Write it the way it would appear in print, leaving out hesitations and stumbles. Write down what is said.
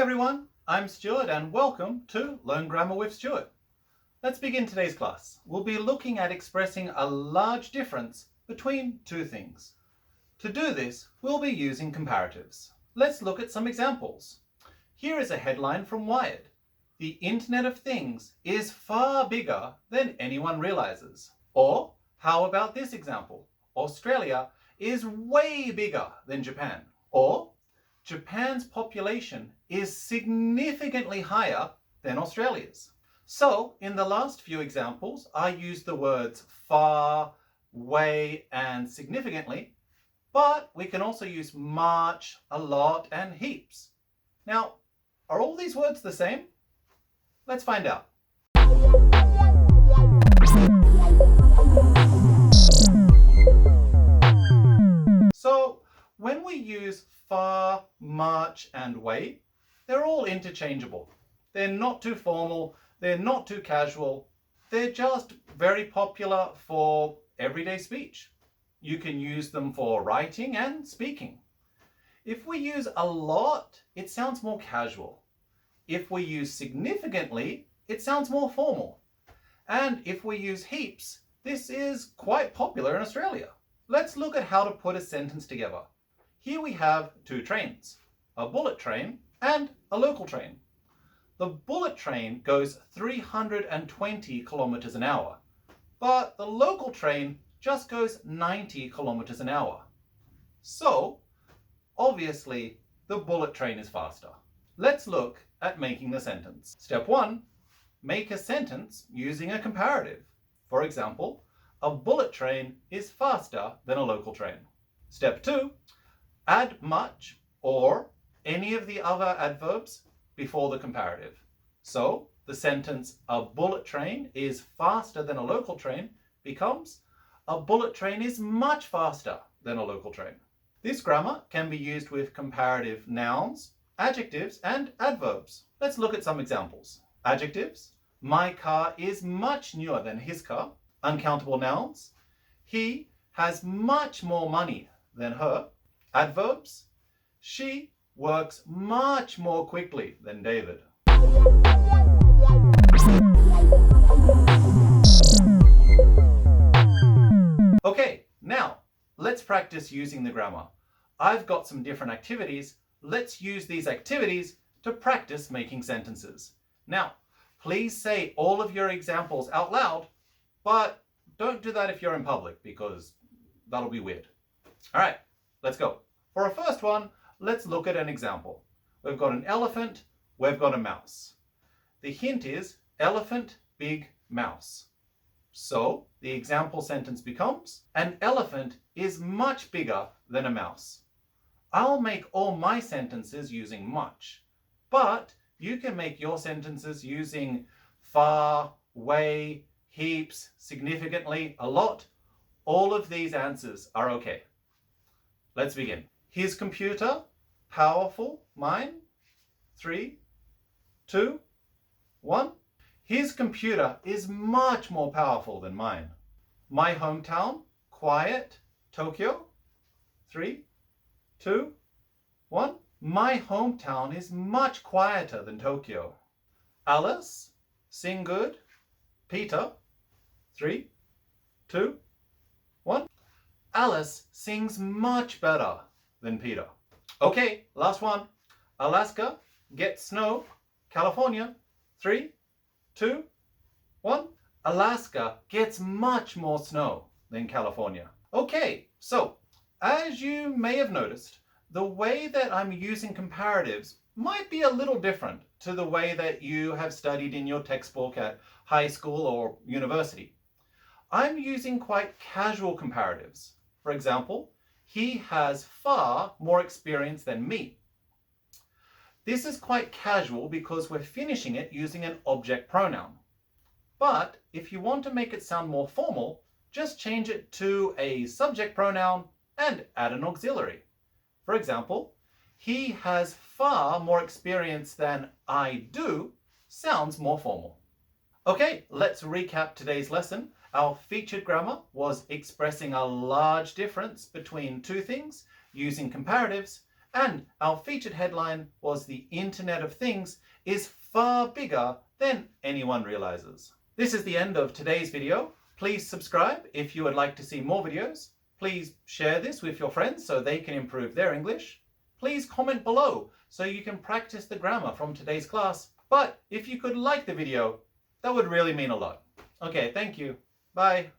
everyone, I'm Stuart and welcome to Learn Grammar with Stuart. Let's begin today's class. We'll be looking at expressing a large difference between two things. To do this, we'll be using comparatives. Let's look at some examples. Here is a headline from Wired. The Internet of Things is far bigger than anyone realizes. Or, how about this example? Australia is way bigger than Japan. Or, Japan's population is significantly higher than Australia's. So, in the last few examples, I used the words far, way, and significantly, but we can also use much, a lot, and heaps. Now, are all these words the same? Let's find out. So, when we use far, much, and way, they're all interchangeable. They're not too formal, they're not too casual, they're just very popular for everyday speech. You can use them for writing and speaking. If we use a lot, it sounds more casual. If we use significantly, it sounds more formal. And if we use heaps, this is quite popular in Australia. Let's look at how to put a sentence together. Here we have two trains, a bullet train and a local train. The bullet train goes 320 kilometers an hour, but the local train just goes 90 kilometers an hour. So, obviously, the bullet train is faster. Let's look at making the sentence. Step 1, make a sentence using a comparative. For example, a bullet train is faster than a local train. Step 2, add much or any of the other adverbs before the comparative. So the sentence, a bullet train is faster than a local train, becomes a bullet train is much faster than a local train. This grammar can be used with comparative nouns, adjectives, and adverbs. Let's look at some examples. Adjectives, my car is much newer than his car. Uncountable nouns, he has much more money than her. Adverbs, she works much more quickly than David. Okay, now let's practice using the grammar. I've got some different activities. Let's use these activities to practice making sentences. Now, please say all of your examples out loud, but don't do that if you're in public because that'll be weird. All right, let's go. For our first one, let's look at an example. We've got an elephant, we've got a mouse. The hint is elephant, big, mouse. So the example sentence becomes, an elephant is much bigger than a mouse. I'll make all my sentences using much, but you can make your sentences using far, way, heaps, significantly, a lot. All of these answers are okay. Let's begin. His computer, powerful, mine. 3, 2, 1. His computer is much more powerful than mine. My hometown, quiet, Tokyo. 3, 2, 1. My hometown is much quieter than Tokyo. Alice, sing good, Peter. 3, 2, 1. Alice sings much better than Peter. Okay, last one. Alaska gets snow, California. 3, 2, 1. Alaska gets much more snow than California. Okay, so as you may have noticed, the way that I'm using comparatives might be a little different to the way that you have studied in your textbook at high school or university. I'm using quite casual comparatives. For example, he has far more experience than me. This is quite casual because we're finishing it using an object pronoun. But if you want to make it sound more formal, just change it to a subject pronoun and add an auxiliary. For example, he has far more experience than I do sounds more formal. Okay, let's recap today's lesson. Our featured grammar was expressing a large difference between two things using comparatives, And our featured headline was "The Internet of Things is far bigger than anyone realizes." This is the end of today's video. Please subscribe if you would like to see more videos. Please share this with your friends so they can improve their English. Please comment below so you can practice the grammar from today's class. But if you could like the video, that would really mean a lot. Okay, thank you. Bye.